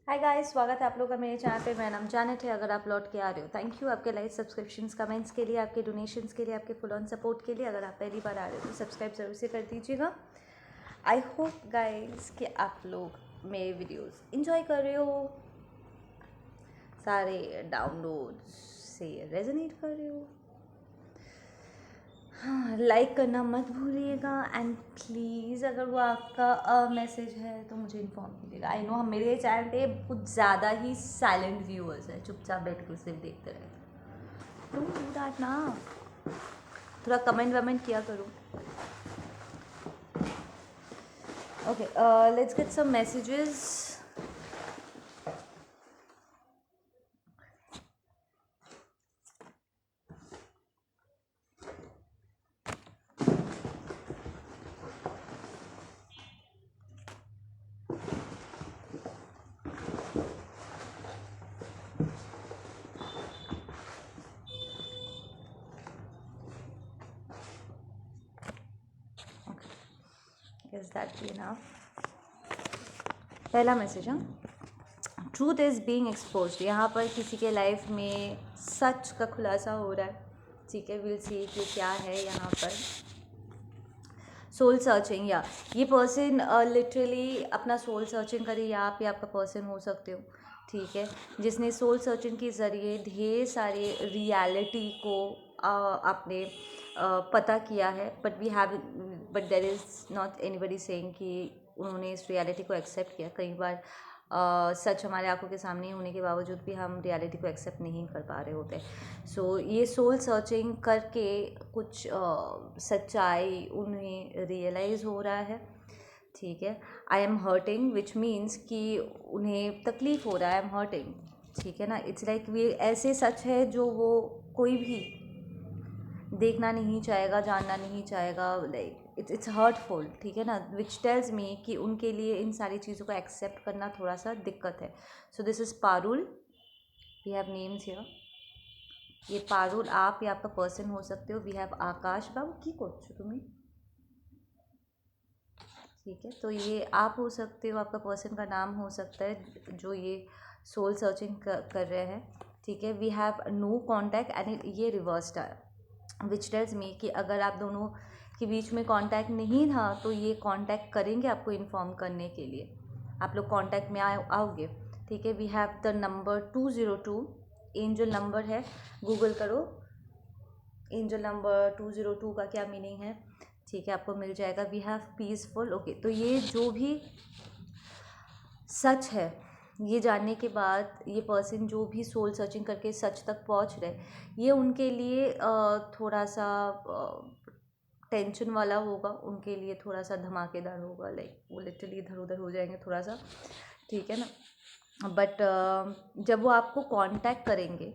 Hi guys, स्वागत है आप लोग का मेरे चैनल पे। मेरा नाम जानेट है। अगर आप लौट के आ रहे हो, थैंक यू आपके लाइक, सब्सक्रिप्शंस, कमेंट्स के लिए, आपके डोनेशंस के लिए, आपके फुल ऑन सपोर्ट के लिए। अगर आप पहली बार आ रहे हो तो सब्सक्राइब ज़रूर से कर दीजिएगा। आई होप गाइस कि आप लोग मेरे वीडियोस इन्जॉय कर रहे हो, सारे डाउनलोड्स से रेजोनेट कर रहे हो। हाँ, लाइक करना मत भूलिएगा एंड प्लीज़ अगर वो आपका मैसेज है तो मुझे इन्फॉर्म कीजिएगा। आई नो हम मेरे चैनल पे कुछ ज़्यादा ही साइलेंट व्यूअर्स हैं, चुपचाप बैठ कर सिर्फ देखते रहते। डोंट डू दैट ना, थोड़ा कमेंट वमेंट किया करो। Okay, let's get some messages. Is that be enough? पहला मैसेज, हाँ, ट्रूथ इज़ बीइंग एक्सपोज्ड। यहाँ पर किसी के लाइफ में सच का खुलासा हो रहा है। ठीक है, विल सी कि क्या है यहाँ पर। सोल सर्चिंग, या ये पर्सन लिटरली अपना सोल सर्चिंग करे, या आप ही आपका पर्सन हो सकते हो। ठीक है, जिसने सोल सर्चिंग के ज़रिए ढेर सारे रियलिटी को आपने पता किया है। But there is not anybody saying कि उन्होंने इस रियलिटी को एक्सेप्ट किया। कई बार सच हमारे आंखों के सामने होने के बावजूद भी हम रियलिटी को एक्सेप्ट नहीं कर पा रहे होते। सो ये सोल सर्चिंग करके कुछ सच्चाई उन्हें रियलाइज़ हो रहा है। ठीक है, I am hurting which means कि उन्हें तकलीफ़ हो रहा है। आई एम हर्टिंग, ठीक है ना। इट्स लाइक वे ऐसे सच है जो वो कोई भी देखना नहीं चाहेगा, जानना नहीं चाहेगा। लाइक इट्स हर्टफुल, ठीक है ना, विच टेल्स मी कि उनके लिए इन सारी चीज़ों को एक्सेप्ट करना थोड़ा सा दिक्कत है। So this is Parul, we have names here. ये पारुल आप या आपका पर्सन हो सकते हो। वी हैव आकाश। बाबू की करছো तुम्हें? ठीक है, तो ये आप हो सकते हो, आपका पर्सन का नाम हो सकता है जो ये सोल सर्चिंग कर रहे हैं। ठीक है, we have no contact and ये रिवर्स्ड है, विच टेल्स मी कि अगर आप दोनों के बीच में कांटेक्ट नहीं था तो ये कांटेक्ट करेंगे आपको इन्फॉर्म करने के लिए। आप लोग कांटेक्ट में आओगे। ठीक है, we have the number 202, angel number है, गूगल करो एंजल नंबर 202 का क्या मीनिंग है। ठीक है, आपको मिल जाएगा। We have peaceful. ओके, तो ये जो भी सच है, ये जानने के बाद ये पर्सन जो भी सोल सर्चिंग करके सच तक पहुंच रहे, ये उनके लिए थोड़ा सा टेंशन वाला होगा, उनके लिए थोड़ा सा धमाकेदार होगा। लाइक वो लिटरली इधर उधर हो जाएंगे थोड़ा सा, ठीक है ना। बट जब वो आपको कांटेक्ट करेंगे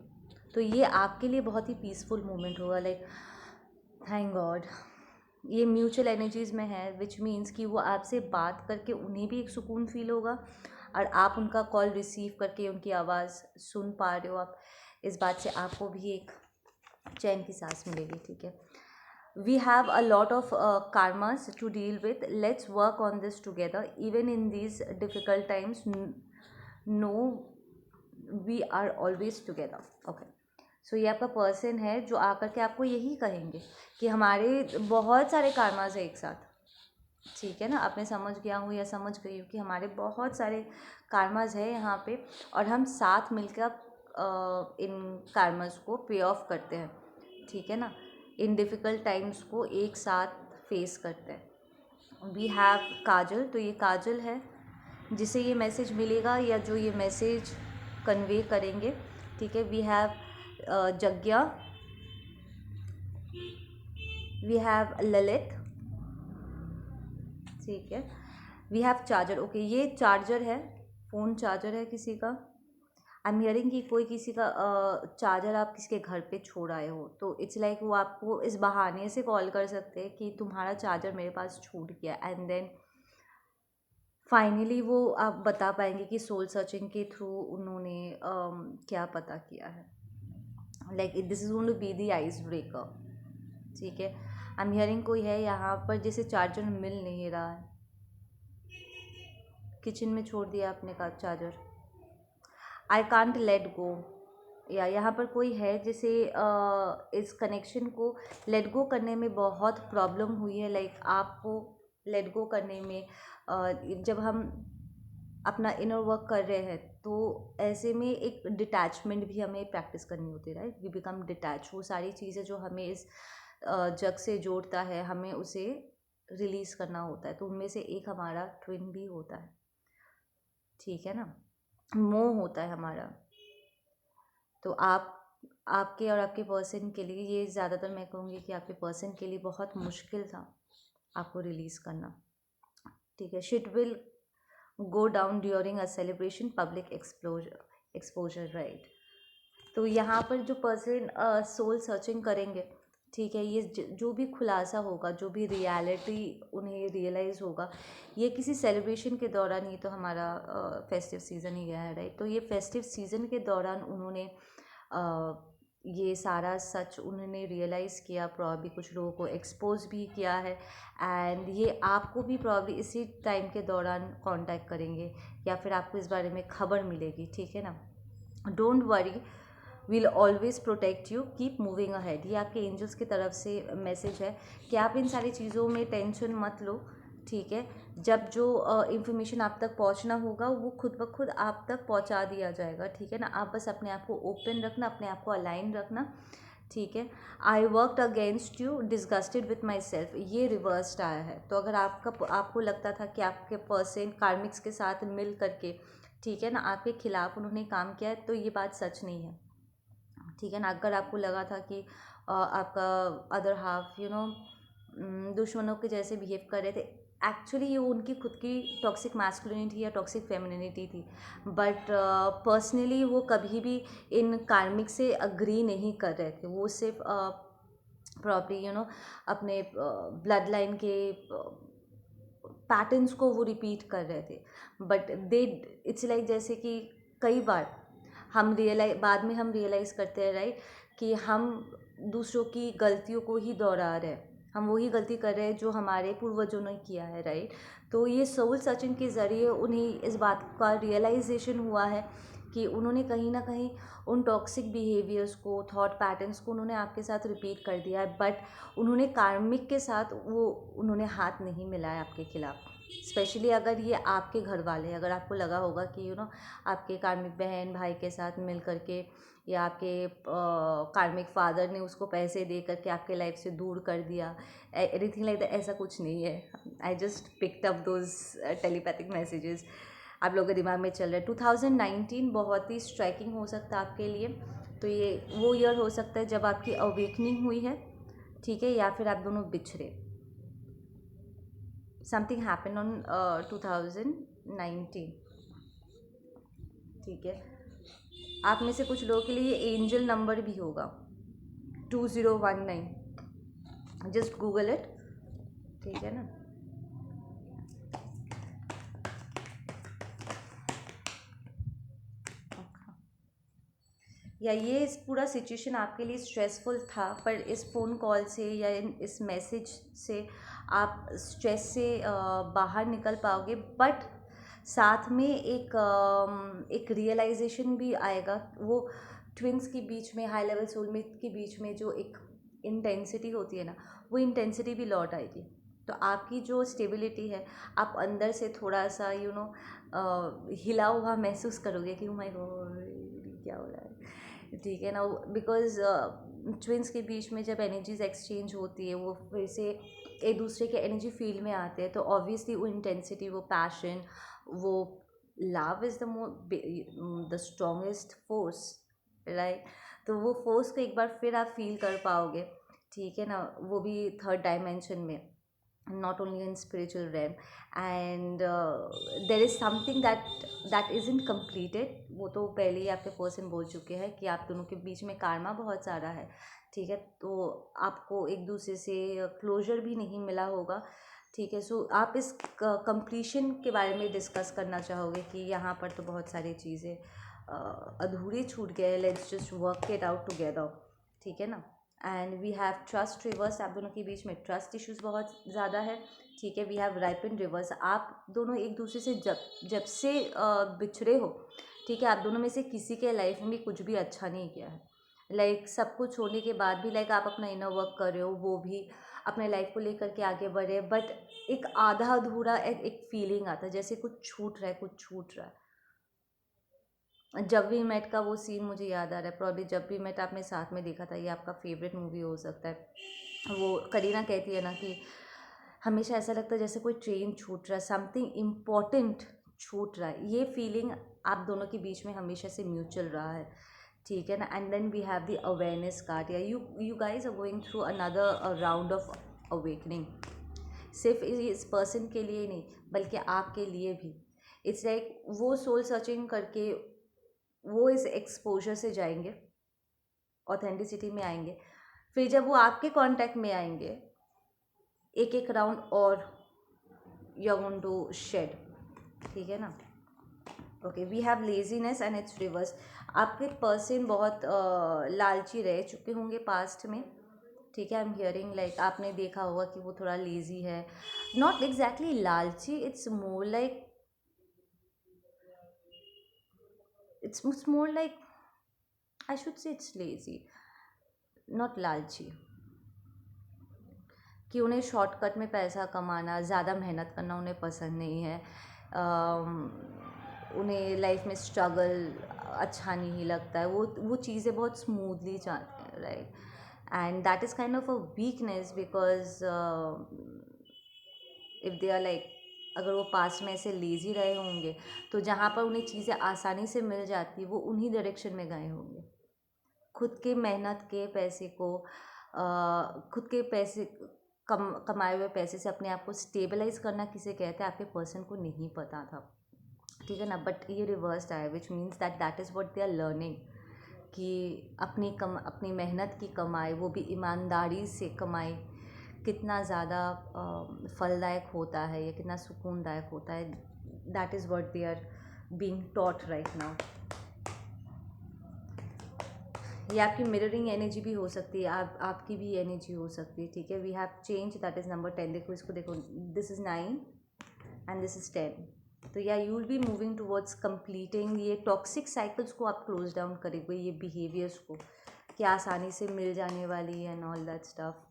तो ये आपके लिए बहुत ही पीसफुल मोमेंट होगा। लाइक थैंक गॉड, ये म्यूचुअल एनर्जीज़ में है, विच मीन्स कि वो आपसे बात करके उन्हें भी एक सुकून फील होगा और आप उनका कॉल रिसीव करके उनकी आवाज़ सुन पा रहे हो आप, इस बात से आपको भी एक चैन की सांस मिलेगी। ठीक है, we have a lot of karmas to deal with. Let's work on this together even in these difficult times. No, we are always together. Okay, सो ये आपका पर्सन है जो आकर के आपको यही कहेंगे कि हमारे बहुत सारे karmas है एक साथ। ठीक है ना, आपने समझ गया हूँ या समझ गई हूँ कि हमारे बहुत सारे karmas है यहाँ पे, और हम साथ मिलकर इन karmas को पे ऑफ करते हैं। ठीक है ना, इन डिफ़िकल्ट टाइम्स को एक साथ फेस करते हैं। वी हैव काजल, तो ये काजल है जिसे ये मैसेज मिलेगा या जो ये मैसेज कन्वे करेंगे। ठीक है, we have Jagya, we have Lalit. ठीक है, वी हैव चार्जर। ओके, ये चार्जर है, फ़ोन चार्जर है किसी का। आई एम हियरिंग कि कोई किसी का चार्जर आप किसी के घर पे छोड़ आए हो, तो इट्स लाइक वो आपको इस बहाने से कॉल कर सकते हैं कि तुम्हारा चार्जर मेरे पास छूट गया, एंड देन फाइनली वो आप बता पाएंगे कि सोल सर्चिंग के थ्रू उन्होंने क्या पता किया है। Like this is going to be the ice breaker. ठीक है, आई एम हियरिंग कोई है यहाँ पर जिसे चार्जर मिल नहीं रहा है, किचन में छोड़ दिया आपने का charger. I can't let go, या यहाँ पर कोई है जिसे इस कनेक्शन को लेट गो करने में बहुत प्रॉब्लम हुई है। लाइक आपको लेट गो करने में जब हम अपना इनर वर्क कर रहे हैं तो ऐसे में एक डिटैचमेंट भी हमें प्रैक्टिस करनी होती है, राइट। We become detach. वो सारी चीज़ें जो हमें इस जग से जोड़ता है, हमें उसे रिलीज़ करना होता है। तो उनमें से एक हमारा ट्विन भी होता है, ठीक है ना। मोह होता है हमारा। तो आपके और आपके पर्सन के लिए ये ज़्यादातर मैं कहूँगी कि आपके पर्सन के लिए बहुत मुश्किल था आपको रिलीज़ करना, ठीक है। Shit will go down during a celebration public exposure, right. तो यहाँ पर जो पर्सन सोल सर्चिंग करेंगे, ठीक है, ये जो भी खुलासा होगा, जो भी रियलिटी उन्हें रियलाइज़ होगा, ये किसी सेलिब्रेशन के दौरान, ही तो हमारा फेस्टिव सीज़न ही गया है, राइट। तो ये फेस्टिव सीज़न के दौरान उन्होंने ये सारा सच उन्होंने रियलाइज़ किया, प्रॉब्ली कुछ लोगों को एक्सपोज भी किया है। एंड ये आपको भी प्रॉब्ली इसी टाइम के दौरान कांटेक्ट करेंगे या फिर आपको इस बारे में खबर मिलेगी, ठीक है ना। Don't worry, will always protect you, keep moving ahead. ये आपके एंजल्स की तरफ से मैसेज है कि आप इन सारी चीज़ों में टेंशन मत लो, ठीक है। जब जो इन्फॉर्मेशन आप तक पहुंचना होगा वो खुद ब खुद आप तक पहुंचा दिया जाएगा, ठीक है ना। आप बस अपने आप को ओपन रखना, अपने आप को अलाइन रखना, ठीक है। I worked against you disgusted with my self, ये रिवर्स्ड आया है। तो अगर आपको लगता था कि आपके पर्सन कार्मिक्स के साथ मिल करके, ठीक है ना, आपके खिलाफ उन्होंने काम किया है, तो ये बात सच नहीं है, ठीक है ना। अगर आपको लगा था कि आपका अदर हाफ दुश्मनों के जैसे बिहेव कर रहे थे, एक्चुअली ये उनकी खुद की टॉक्सिक मैस्कुलिनिटी या टॉक्सिक फेमिनिटी थी। बट पर्सनली वो कभी भी इन कार्मिक से अग्री नहीं कर रहे थे। वो सिर्फ प्रॉपर्ली अपने ब्लड लाइन के पैटर्न्स को वो रिपीट कर रहे थे। बट दे इट्स लाइक जैसे कि कई बार बाद में हम रियलाइज़ करते हैं, राइट, कि हम दूसरों की गलतियों को ही दोहरा रहे हैं, हम वही गलती कर रहे हैं जो हमारे पूर्वजों ने किया है, राइट। तो ये सोल सर्चिंग के ज़रिए उन्हें इस बात का रियलाइजेशन हुआ है कि उन्होंने कहीं ना कहीं उन टॉक्सिक बिहेवियर्स को, थॉट पैटर्न्स को उन्होंने आपके साथ रिपीट कर दिया है। बट उन्होंने कार्मिक के साथ उन्होंने हाथ नहीं मिलाया आपके खिलाफ। स्पेशली अगर ये आपके घर वाले, अगर आपको लगा होगा कि आपके कार्मिक बहन भाई के साथ मिल करके या आपके कार्मिक फादर ने उसको पैसे दे करके आपके लाइफ से दूर कर दिया, एनीथिंग लाइक दैट, ऐसा कुछ नहीं है। I just picked up those telepathic messages आप लोगों के दिमाग में चल रहे हैं। 2019 बहुत ही स्ट्राइकिंग हो सकता है आपके लिए। तो ये वो ईयर हो सकता है जब आपकी अवेकनिंग हुई है, ठीक है, या फिर आप दोनों बिछड़े। समथिंग हैपन ऑन 2019, ठीक है। आप में से कुछ लोगों के लिए एंजल नंबर भी होगा 2019, जस्ट गूगल इट, ठीक है ना। या ये इस पूरा सिचुएशन आपके लिए स्ट्रेसफुल था, पर इस फ़ोन कॉल से या इस मैसेज से आप स्ट्रेस से बाहर निकल पाओगे। बट साथ में एक रियलाइजेशन भी आएगा। वो ट्विंस के बीच में, हाई लेवल सोलमेट के बीच में जो एक इंटेंसिटी होती है ना, वो इंटेंसिटी भी लौट आएगी। तो आपकी जो स्टेबिलिटी है, आप अंदर से थोड़ा सा हिला हुआ महसूस करोगे कि माय गॉड क्या हो रहा है, ठीक है ना। बिकॉज ट्विंस के बीच में जब एनर्जीज एक्सचेंज होती है, वो फिर से एक दूसरे के एनर्जी फील्ड में आते हैं, तो ऑब्वियसली वो इंटेंसिटी, वो पैशन, वो love is the strongest force, right. तो वो फोर्स को एक बार फिर आप फील कर पाओगे, ठीक है ना, वो भी थर्ड डायमेंशन में, not only in spiritual realm. And there is something that isn't completed. वो तो पहले ही आपके पर्सन बोल चुके हैं कि आप दोनों के बीच में karma बहुत सारा है, ठीक है। तो आपको एक दूसरे से क्लोजर भी नहीं मिला होगा, ठीक है। सो आप इस कंप्लीशन के बारे में डिस्कस करना चाहोगे कि यहाँ पर तो बहुत सारी चीज़ें अधूरी छूट गए, let's just work it out together, ठीक है ना। And we have trust reverse, आप दोनों के बीच में ट्रस्ट इश्यूज बहुत ज़्यादा है, ठीक है। वी हैव राइपन रिवर्स, आप दोनों एक दूसरे से जब से बिछड़े हो, ठीक है, आप दोनों में से किसी के लाइफ में भी कुछ भी अच्छा नहीं किया है। लाइक सब कुछ होने के बाद भी लाइक आप अपना इनर वर्क कर रहे हो, वो भी अपने लाइफ को लेकर के आगे बढ़ रहे हैं, बट एक आधा अधूरा एक फीलिंग आता है जैसे कुछ छूट रहा है, कुछ छूट रहा है। जब वी मेट का वो सीन मुझे याद आ रहा है, प्रॉब्ली जब वी मेट आपने साथ में देखा था, ये आपका फेवरेट मूवी हो सकता है। वो करीना कहती है ना कि हमेशा ऐसा लगता है जैसे कोई ट्रेन छूट रहा है, समथिंग इम्पॉर्टेंट छूट रहा है। ये फीलिंग आप दोनों के बीच में हमेशा से म्यूचुअल रहा है, ठीक है ना। And then we have the awareness card, या you guys are going through another round of awakening. सिर्फ इस पर्सन के लिए नहीं बल्कि आपके लिए भी। इट्स लाइक वो सोल सर्चिंग करके वो इस एक्सपोजर से जाएंगे, ऑथेंटिसिटी में आएंगे, फिर जब वो आपके कांटेक्ट में आएंगे एक एक राउंड और you are going to shed, ठीक है ना। Okay, we have laziness and it's reverse. आपके पर्सन बहुत लालची रह चुके होंगे पास्ट में, ठीक है। आई एम हियरिंग लाइक आपने देखा होगा कि वो थोड़ा लेजी है, नॉट एग्जैक्टली लालची, it's more like I should say it's lazy, not लालची। कि उन्हें शॉर्टकट में पैसा कमाना, ज़्यादा मेहनत करना उन्हें पसंद नहीं है। उन्हें लाइफ में स्ट्रगल अच्छा नहीं लगता है, वो चीज़ें बहुत स्मूथली चाहते हैं, right. And that is kind of a weakness because if they are like, अगर वो पास्ट में ऐसे लेज़ी रहे होंगे तो जहाँ पर उन्हें चीज़ें आसानी से मिल जाती वो उन्हीं डायरेक्शन में गए होंगे। खुद के मेहनत के पैसे को खुद के पैसे कमाए हुए पैसे से अपने आप को स्टेबलाइज करना किसे कहते हैं आपके पर्सन को नहीं पता था, ठीक है ना। बट ये रिवर्स्ड आया which means that is what they are learning, कि अपनी मेहनत की कमाई, वो भी ईमानदारी से कमाई, कितना ज़्यादा फलदायक होता है या कितना सुकूनदायक होता है। That is what they are being taught right now. ये आपकी मिररिंग एनर्जी भी हो सकती है, आपकी भी एनर्जी हो सकती है, ठीक है। We have change, that is number 10। देखो इसको, देखो this is 9 and this is 10। तो या you will be moving towards completing ये टॉक्सिक साइकिल्स को आप क्लोज डाउन करेंगे, ये बिहेवियर्स को कि आसानी से मिल जाने वाली एंड ऑल दैट स्टफ।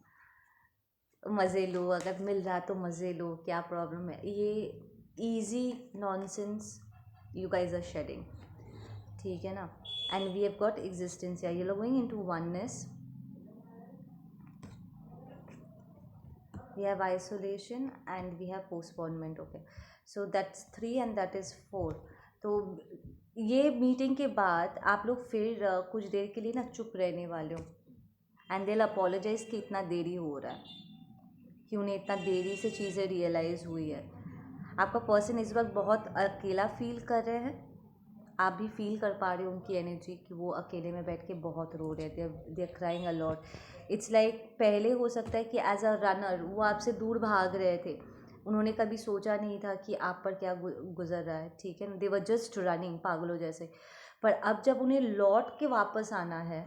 मज़े लो, अगर मिल रहा तो मज़े लो, क्या प्रॉब्लम है, ये easy nonsense you guys are shedding, ठीक है ना। And we have got existence, या you are going into oneness, we have isolation and we have postponement, okay, so that's 3 and that is 4। तो ये मीटिंग के बाद आप लोग फिर कुछ देर के लिए ना चुप रहने वाले हो एंड दे विल अपोलोजाइज कि इतना देरी हो रहा है, कि उन्हें इतना देरी से चीज़ें रियलाइज़ हुई है। आपका पर्सन इस वक्त बहुत अकेला फील कर रहे हैं, आप भी फील कर पा रहे हो उनकी एनर्जी कि वो अकेले में बैठ के बहुत रो रहे थे, they are crying a lot. It's like पहले हो सकता है कि एज अ रनर वो आपसे दूर भाग रहे थे, उन्होंने कभी सोचा नहीं था कि आप पर क्या गुजर रहा है, ठीक है ना। दे वर जस्ट रनिंग पागलों जैसे। पर अब जब उन्हें लौट के वापस आना है,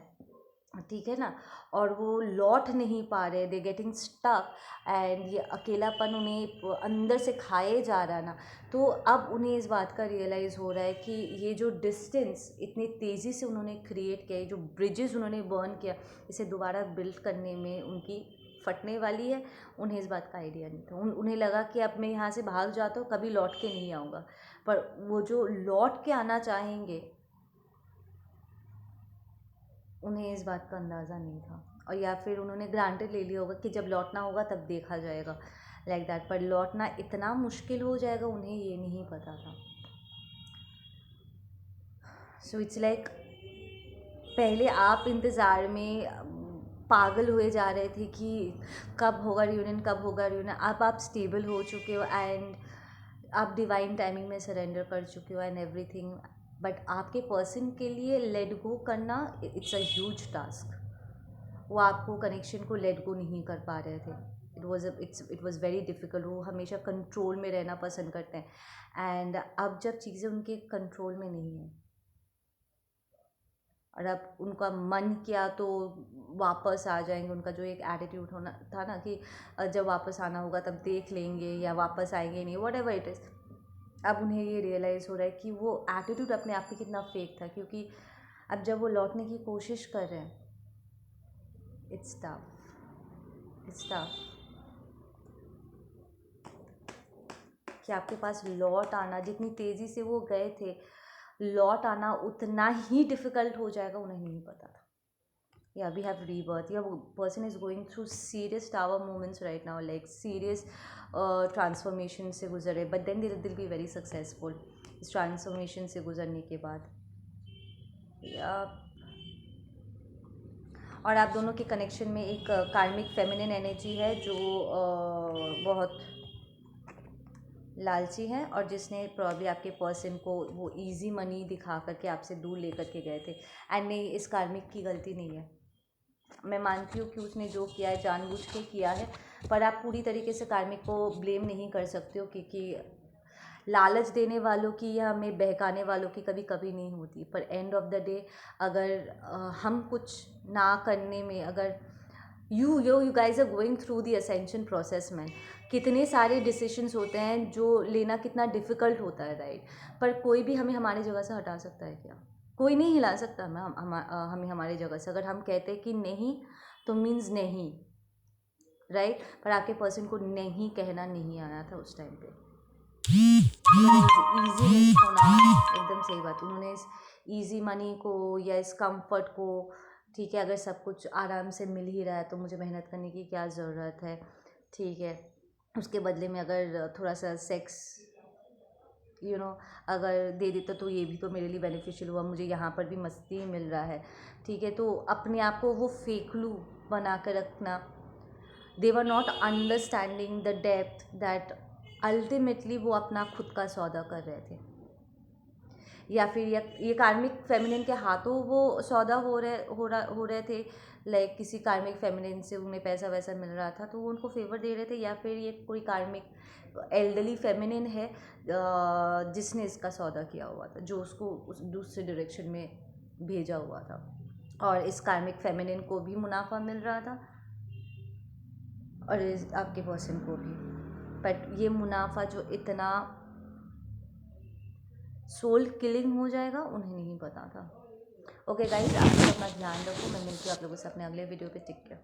ठीक है ना, और वो लौट नहीं पा रहे, दे गेटिंग स्टक एंड ये अकेलापन उन्हें अंदर से खाए जा रहा है ना, तो अब उन्हें इस बात का रियलाइज़ हो रहा है कि ये जो डिस्टेंस इतनी तेज़ी से उन्होंने क्रिएट किया, जो ब्रिजेस उन्होंने बर्न किया, इसे दोबारा बिल्ड करने में उनकी फटने वाली है। उन्हें इस बात का आइडिया नहीं था, उन्हें लगा कि अब मैं यहाँ से भाग जाता हूँ, कभी लौट के नहीं आऊँगा। पर वो जो लौट के आना चाहेंगे उन्हें इस बात का अंदाज़ा नहीं था, और या फिर उन्होंने ग्रांटेड ले लिया होगा कि जब लौटना होगा तब देखा जाएगा, लाइक दैट। पर लौटना इतना मुश्किल हो जाएगा उन्हें ये नहीं पता था। सो इट्स लाइक पहले आप इंतज़ार में पागल हुए जा रहे थे कि कब होगा रियूनियन, कब होगा रियूनियन। अब आप स्टेबल हो चुके हो एंड आप डिवाइन टाइमिंग में सरेंडर कर चुके हो एंड एवरीथिंग। बट आपके पर्सन के लिए लेट गो करना इट्स अ ह्यूज टास्क। वो आपको कनेक्शन को लेट गो नहीं कर पा रहे थे, इट वॉज़ वेरी डिफ़िकल्ट। वो हमेशा कंट्रोल में रहना पसंद करते हैं एंड अब जब चीज़ें उनके कंट्रोल में नहीं है और अब उनका मन किया तो वापस आ जाएंगे, उनका जो एक एटीट्यूड होना था ना कि जब वापस आना होगा तब देख लेंगे या वापस आएंगे नहीं, वट एवर इट इज़, अब उन्हें ये रियलाइज़ हो रहा है कि वो एटीट्यूड अपने आप में कितना फेक था, क्योंकि अब जब वो लौटने की कोशिश कर रहे हैं, इट्स टफ कि आपके पास लौट आना, जितनी तेज़ी से वो गए थे, लौट आना उतना ही डिफ़िकल्ट हो जाएगा, उन्हें नहीं पता था। या we have rebirth, your person is going through serious tower moments right now, like serious transformation से गुजरे, बट देन दिल बी वेरी सक्सेसफुल इस ट्रांसफॉर्मेशन से गुजरने के बाद। या और आप दोनों के कनेक्शन में एक कार्मिक फेमिनिन एनर्जी है जो बहुत लालची है, और जिसने प्रॉब्ली आपके पर्सन को वो इजी मनी दिखा करके आपसे दूर लेकर के गए थे। एंड नहीं, इस कार्मिक की गलती नहीं है, मैं मानती हूँ कि उसने जो किया है जानबूझ के किया है, पर आप पूरी तरीके से कार्मिक को ब्लेम नहीं कर सकते हो, क्योंकि लालच देने वालों की या हमें बहकाने वालों की कभी कभी नहीं होती। पर एंड ऑफ द डे अगर हम कुछ ना करने में, अगर you guys are going through the ascension process man, कितने सारे डिसीशंस होते हैं जो लेना कितना डिफ़िकल्ट होता है, राइट। पर कोई भी हमें हमारी जगह से हटा सकता है क्या? कोई नहीं हिला सकता हमें हमारी जगह से। अगर हम कहते हैं कि नहीं तो मीन्स नहीं, राइट। पर आपके पर्सन को नहीं कहना नहीं आना था उस टाइम पे। ईजीनेस होना, एकदम सही बात, उन्होंने इस ईजी मनी को या इस कंफर्ट को, ठीक है, अगर सब कुछ आराम से मिल ही रहा है तो मुझे मेहनत करने की क्या ज़रूरत है, ठीक है। उसके बदले में अगर थोड़ा सा सेक्स अगर दे देता तो ये भी तो मेरे लिए बेनिफिशियल हुआ, मुझे यहाँ पर भी मस्ती मिल रहा है, ठीक है। तो अपने आप को वो फेकलू बना कर रखना, they were not understanding the depth that ultimately वो अपना खुद का सौदा कर रहे थे, या फिर ये कार्मिक फेमिनिन के हाथों वो सौदा हो रहे थे, लाइक किसी कार्मिक फेमिनिन से उन्हें पैसा वैसा मिल रहा था तो वो उनको फेवर दे रहे थे, या फिर ये कोई कार्मिक एल्डरली फेमिनिन है जिसने इसका सौदा किया हुआ था, जो उसको उस दूसरे डायरेक्शन में भेजा हुआ था, और इस कार्मिक फेमिनिन को भी मुनाफा मिल रहा था और आपके पर्सन को भी। बट ये मुनाफा जो इतना सोल किलिंग हो जाएगा, उन्हें नहीं पता था। ओके गाइज, आप लोग अपना ध्यान रखो, मैं मिलती हूँ आप लोगों से अपने अगले वीडियो पे। Take care.